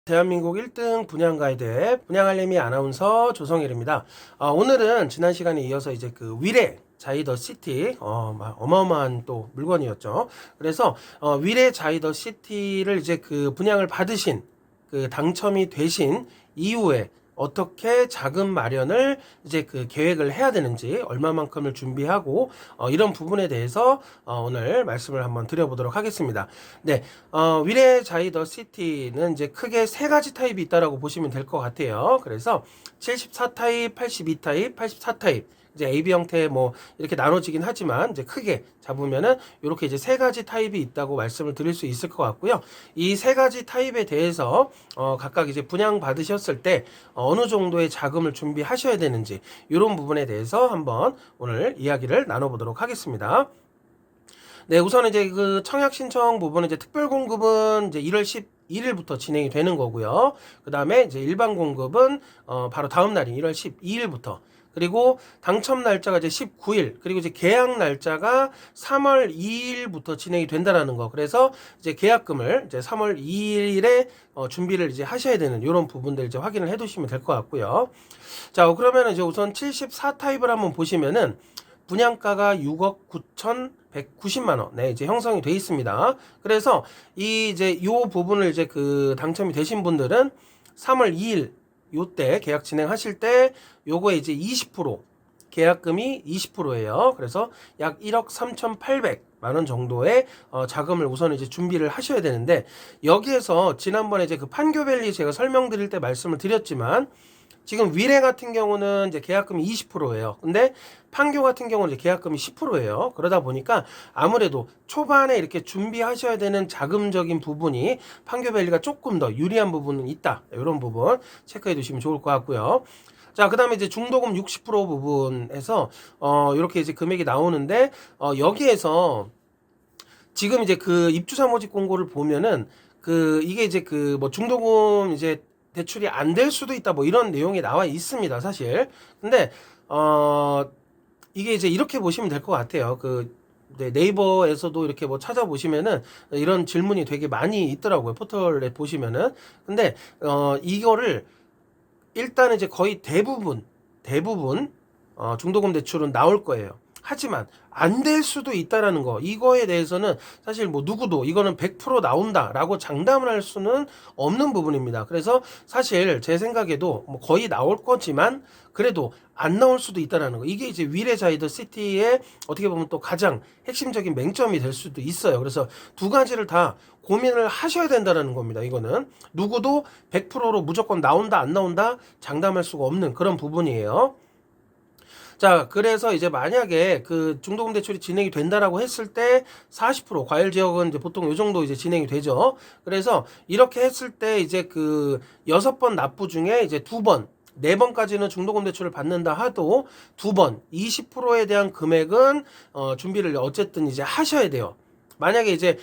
대한민국 1등 분양가에 대해 분양알림이 아나운서 조성일입니다. 오늘은 지난 시간에 이어서 이제 그 위례 자이더 시티 어마어마한 또 물건이었죠. 그래서 위례 자이더 시티를 이제 그 분양을 받으신 그 당첨이 되신 이후에 어떻게 자금 마련을 이제 그 계획을 해야 되는지 얼마만큼을 준비하고 이런 부분에 대해서 오늘 말씀을 한번 드려보도록 하겠습니다. 네, 위례 자이더 시티는 이제 크게 세 가지 타입이 있다라고 보시면 될 것 같아요. 그래서 74 타입, 82 타입, 84 타입. 이제 AB 형태 뭐 이렇게 나눠지긴 하지만 이제 크게 잡으면은 이렇게 이제 세 가지 타입이 있다고 말씀을 드릴 수 있을 것 같고요. 이 세 가지 타입에 대해서 각각 이제 분양 받으셨을 때 어느 정도의 자금을 준비하셔야 되는지 이런 부분에 대해서 한번 오늘 이야기를 나눠보도록 하겠습니다. 네, 우선 이제 그 청약 신청 부분은 이제 특별 공급은 이제 1월 11일부터 진행이 되는 거고요. 그 다음에 이제 일반 공급은 바로 다음 날인 1월 12일부터. 그리고 당첨 날짜가 이제 19일, 그리고 이제 계약 날짜가 3월 2일부터 진행이 된다라는 거. 그래서 이제 계약금을 이제 3월 2일에 준비를 이제 하셔야 되는 이런 부분들 이제 확인을 해 두시면 될 것 같고요. 자, 그러면 이제 우선 74 타입을 한번 보시면은 분양가가 6억 9,190만 원. 네, 이제 형성이 돼 있습니다. 그래서 이 이제 요 부분을 이제 그 당첨이 되신 분들은 3월 2일 요때 계약 진행하실 때 요거에 이제 20% 계약금이 20%예요. 그래서 약 1억 3,800만 원 정도의 자금을 우선 이제 준비를 하셔야 되는데, 여기에서 지난번에 이제 그 판교밸리 제가 설명드릴 때 말씀을 드렸지만 지금 위례 같은 경우는 이제 계약금이 20%예요. 근데 판교 같은 경우는 이제 계약금이 10%예요. 그러다 보니까 아무래도 초반에 이렇게 준비하셔야 되는 자금적인 부분이 판교밸리가 조금 더 유리한 부분은 있다. 이런 부분 체크해 두시면 좋을 것 같고요. 자, 그 다음에 이제 중도금 60% 부분에서 이렇게 이제 금액이 나오는데 여기에서 지금 이제 그 입주자 모집 공고를 보면은 그 이게 이제 그 뭐 중도금 이제 대출이 안 될 수도 있다 뭐 이런 내용이 나와 있습니다, 사실. 근데 이게 이제 이렇게 보시면 될 것 같아요. 그 네이버에서도 이렇게 뭐 찾아보시면은 이런 질문이 되게 많이 있더라고요. 포털에 보시면은. 근데 이거를 일단은 이제 거의 대부분 중도금 대출은 나올 거예요. 하지만 안 될 수도 있다라는 거, 이거에 대해서는 사실 뭐 누구도 이거는 100% 나온다라고 장담을 할 수는 없는 부분입니다. 그래서 사실 제 생각에도 뭐 거의 나올 거지만 그래도 안 나올 수도 있다라는 거, 이게 이제 위례 자이더 시티의 어떻게 보면 또 가장 핵심적인 맹점이 될 수도 있어요. 그래서 두 가지를 다 고민을 하셔야 된다라는 겁니다. 이거는 누구도 100%로 무조건 나온다 안 나온다 장담할 수가 없는 그런 부분이에요. 자, 그래서 이제 만약에 그 중도금 대출이 진행이 된다라고 했을 때 40% 과열 지역은 이제 보통 요 정도 이제 진행이 되죠. 그래서 이렇게 했을 때 이제 그 6번 납부 중에 이제 2번, 4번까지는 중도금 대출을 받는다 하도 2번 20%에 대한 금액은 준비를 어쨌든 이제 하셔야 돼요. 만약에 이제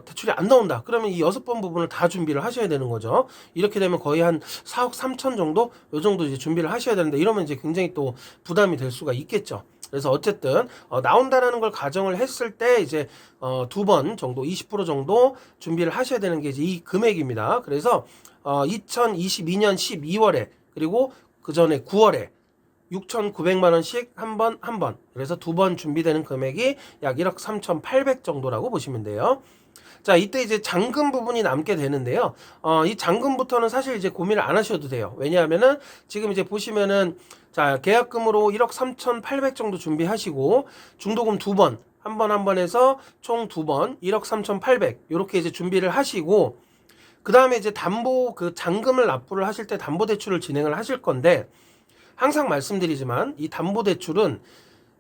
대출이 안 나온다 그러면 이 6번 부분을 다 준비를 하셔야 되는 거죠. 이렇게 되면 거의 한 4억 3천 정도 요 정도 이제 준비를 하셔야 되는데, 이러면 이제 굉장히 또 부담이 될 수가 있겠죠. 그래서 어쨌든 나온다라는 걸 가정을 했을 때 이제 2번 정도 20% 정도 준비를 하셔야 되는 게 이제 이 금액입니다. 그래서 2022년 12월에 그리고 그 전에 9월에 6,900만 원씩 한 번. 그래서 2번 준비되는 금액이 약 1억 3,800 정도라고 보시면 돼요. 자, 이때 이제 잔금 부분이 남게 되는데요. 이 잔금부터는 사실 이제 고민을 안 하셔도 돼요. 왜냐하면은 지금 이제 보시면은 자, 계약금으로 1억 3,800 정도 준비하시고 중도금 2번, 한 번 해서 총 2번 1억 3,800 이렇게 이제 준비를 하시고, 그 다음에 이제 담보 그 잔금을 납부를 하실 때 담보 대출을 진행을 하실 건데, 항상 말씀드리지만 이 담보대출은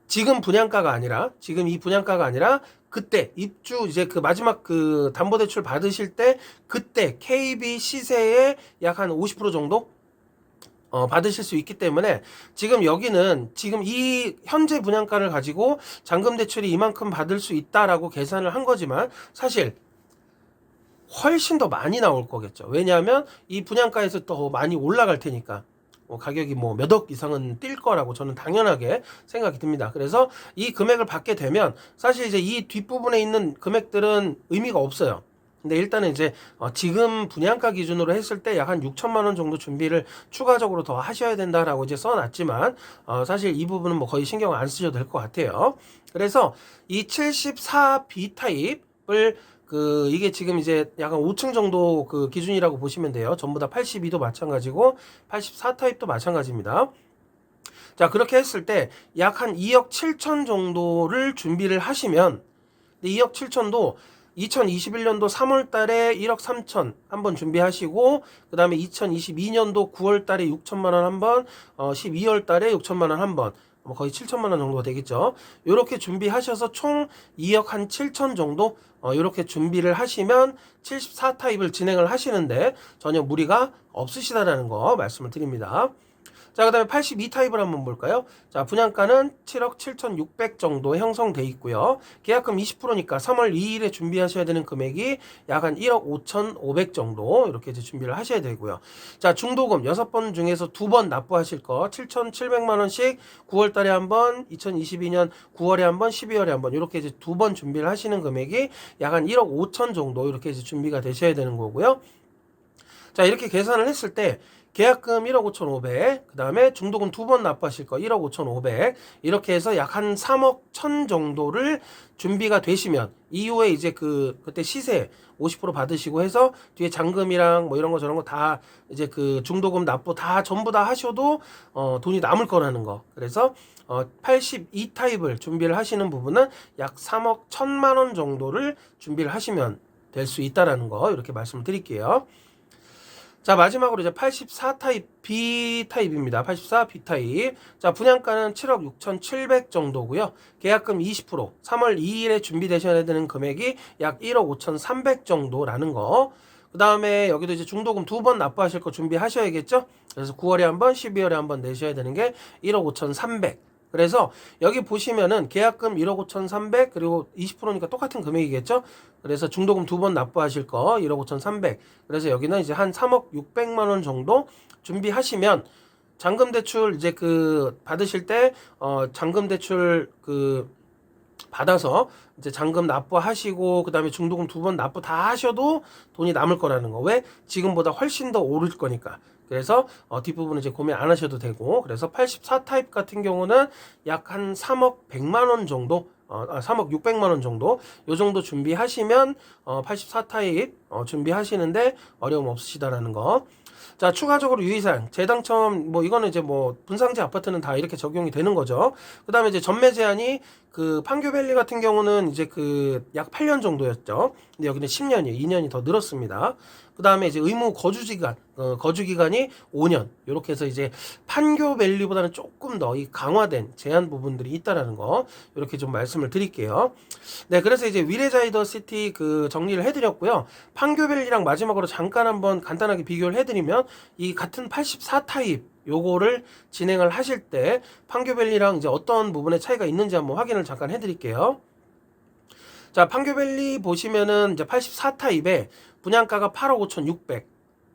지금 이 분양가가 아니라 그때 입주 이제 그 마지막 그 담보대출 받으실 때 그때 KB 시세의 약 한 50% 정도 받으실 수 있기 때문에, 지금 여기는 지금 이 현재 분양가를 가지고 잔금 대출이 이만큼 받을 수 있다라고 계산을 한 거지만 사실 훨씬 더 많이 나올 거겠죠. 왜냐하면 이 분양가에서 더 많이 올라갈 테니까. 가격이 뭐 몇 억 이상은 뛸 거라고 저는 당연하게 생각이 듭니다. 그래서 이 금액을 받게 되면 사실 이제 이 뒷부분에 있는 금액들은 의미가 없어요. 근데 일단은 이제 지금 분양가 기준으로 했을 때 약 한 6천만 원 정도 준비를 추가적으로 더 하셔야 된다라고 이제 써놨지만 사실 이 부분은 뭐 거의 신경 안 쓰셔도 될 것 같아요. 그래서 이 74B 타입을 이게 지금 이제 약간 5층 정도 그 기준이라고 보시면 돼요. 전부 다 82도 마찬가지고 84 타입도 마찬가지입니다. 자, 그렇게 했을 때 약 한 2억 7천 정도를 준비를 하시면 2억 7천도 2021년도 3월 달에 1억 3천 한번 준비하시고 그 다음에 2022년도 9월 달에 6천만 원 한번 12월 달에 6천만 원 한번 거의 7천만 원 정도가 되겠죠. 이렇게 준비하셔서 총 2억 한 7천 정도 이렇게 준비를 하시면 74 타입을 진행을 하시는데 전혀 무리가 없으시다라는 거 말씀을 드립니다. 자, 그 다음에 82 타입을 한번 볼까요? 자, 분양가는 7억 7,600 정도 형성돼 있고요. 계약금 20%니까 3월 2일에 준비하셔야 되는 금액이 약 한 1억 5,500 정도 이렇게 이제 준비를 하셔야 되고요. 자, 중도금 6번 중에서 2번 납부하실 거 7,700만 원씩 9월 달에 한 번, 2022년 9월에 한 번, 12월에 한 번 이렇게 이제 2번 준비를 하시는 금액이 약 한 1억 5천 정도 이렇게 이제 준비가 되셔야 되는 거고요. 자, 이렇게 계산을 했을 때 계약금 1억 5,500, 그 다음에 중도금 2번 납부하실 거 1억 5,500 이렇게 해서 약 한 3억 1천 정도를 준비가 되시면 이후에 이제 그때 시세 50% 받으시고 해서 뒤에 잔금이랑 뭐 이런 거 저런 거 다 이제 그 중도금 납부 다 전부 다 하셔도 돈이 남을 거라는 거. 그래서 82 타입을 준비를 하시는 부분은 약 3억 1천만 원 정도를 준비를 하시면 될 수 있다라는 거 이렇게 말씀을 드릴게요. 자, 마지막으로 이제 84 타입 B 타입입니다. 84 B 타입. 자, 분양가는 7억 6,700 정도고요. 계약금 20%, 3월 2일에 준비되셔야 되는 금액이 약 1억 5,300 정도라는 거. 그 다음에 여기도 이제 중도금 2번 납부하실 거 준비하셔야겠죠? 그래서 9월에 한 번, 12월에 한 번 내셔야 되는 게 1억 5,300. 그래서 여기 보시면은 계약금 1억 5,300 그리고 20%니까 똑같은 금액이겠죠? 그래서 중도금 2번 납부하실 거 1억 5,300. 그래서 여기는 이제 한 3억 600만 원 정도 준비하시면 잔금 대출 이제 받으실 때 잔금 대출 받아서 이제 잔금 납부하시고 그다음에 중도금 2번 납부 다 하셔도 돈이 남을 거라는 거. 왜? 지금보다 훨씬 더 오를 거니까. 그래서 뒷부분은 이제 고민 안 하셔도 되고 그래서 84 타입 같은 경우는 약 한 3억 100만 원 정도 3억 600만 원 정도 요 정도 준비하시면 84 타입 준비하시는데 어려움 없으시다라는 거. 자, 추가적으로 유의사항, 재당첨, 뭐, 이거는 이제 뭐, 분상제 아파트는 다 이렇게 적용이 되는 거죠. 그 다음에 이제 전매 제한이 판교밸리 같은 경우는 이제 약 8년 정도였죠. 근데 여기는 10년이에요. 2년이 더 늘었습니다. 그 다음에 이제 의무 거주기간이 5년. 이렇게 해서 이제 판교밸리보다는 조금 더 강화된 제한 부분들이 있다라는 거. 이렇게 좀 말씀을 드릴게요. 네, 그래서 이제 위레자이더 시티 정리를 해드렸고요. 판교밸리랑 마지막으로 잠깐 한번 간단하게 비교를 해드리면 이 같은 84 타입 요거를 진행을 하실 때 판교밸리랑 이제 어떤 부분에 차이가 있는지 한번 확인을 잠깐 해드릴게요. 자, 판교밸리 보시면은 이제 84 타입에 분양가가 8억 5,600,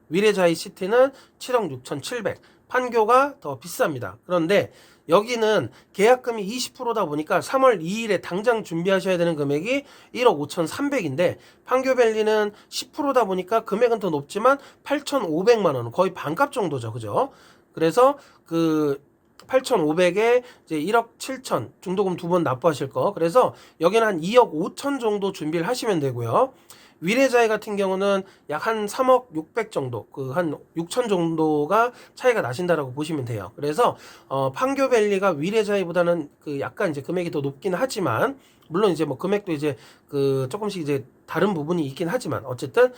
위레자이 시티는 7억 6,700, 판교가 더 비쌉니다. 그런데 여기는 계약금이 20%다 보니까 3월 2일에 당장 준비하셔야 되는 금액이 1억 5,300인데 판교밸리는 10%다 보니까 금액은 더 높지만 8,500만 원, 거의 반값 정도죠. 그죠? 그래서 8,500에 이제 1억 7천 중도금 2번 납부하실 거. 그래서 여기는 한 2억 5천 정도 준비를 하시면 되고요. 위레자이 같은 경우는 약 한 3억 600 정도, 한 6천 정도가 차이가 나신다라고 보시면 돼요. 그래서 판교밸리가 위레자이보다는 약간 이제 금액이 더 높긴 하지만 물론 이제 뭐 금액도 이제 조금씩 이제 다른 부분이 있긴 하지만 어쨌든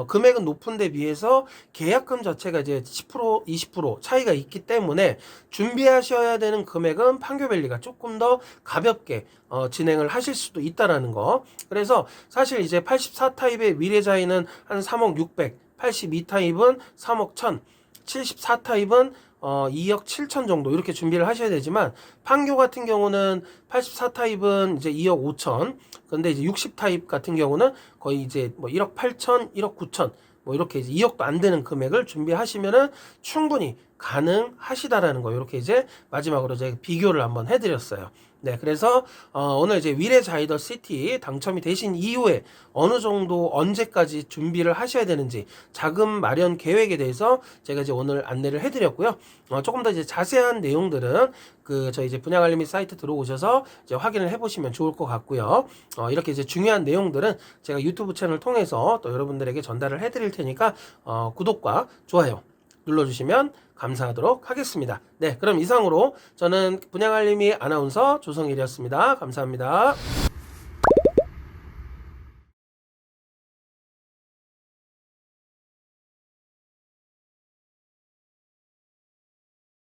금액은 높은 데 비해서 계약금 자체가 이제 10% 20% 차이가 있기 때문에 준비하셔야 되는 금액은 판교밸리가 조금 더 가볍게 진행을 하실 수도 있다라는 거. 그래서 사실 이제 84 타입의 위레자이는 한 3억 600, 82 타입은 3억 1000, 74 타입은 2억 7천 정도 이렇게 준비를 하셔야 되지만 판교 같은 경우는 84 타입은 이제 2억 5천, 근데 이제 60 타입 같은 경우는 거의 이제 뭐 1억 8천, 1억 9천 뭐 이렇게 이제 2억도 안 되는 금액을 준비하시면은 충분히 가능하시다라는 거 이렇게 이제 마지막으로 제가 비교를 한번 해드렸어요. 네, 그래서 오늘 이제 위례 자이더 시티 당첨이 되신 이후에 어느 정도 언제까지 준비를 하셔야 되는지 자금 마련 계획에 대해서 제가 이제 오늘 안내를 해드렸고요. 조금 더 이제 자세한 내용들은 그 저희 이제 분양알림이 사이트 들어오셔서 이제 확인을 해보시면 좋을 것 같고요. 이렇게 이제 중요한 내용들은 제가 유튜브 채널 통해서 또 여러분들에게 전달을 해드릴 테니까 구독과 좋아요 눌러주시면 감사하도록 하겠습니다. 네, 그럼 이상으로 저는 분양알림이 아나운서 조성일이었습니다. 감사합니다.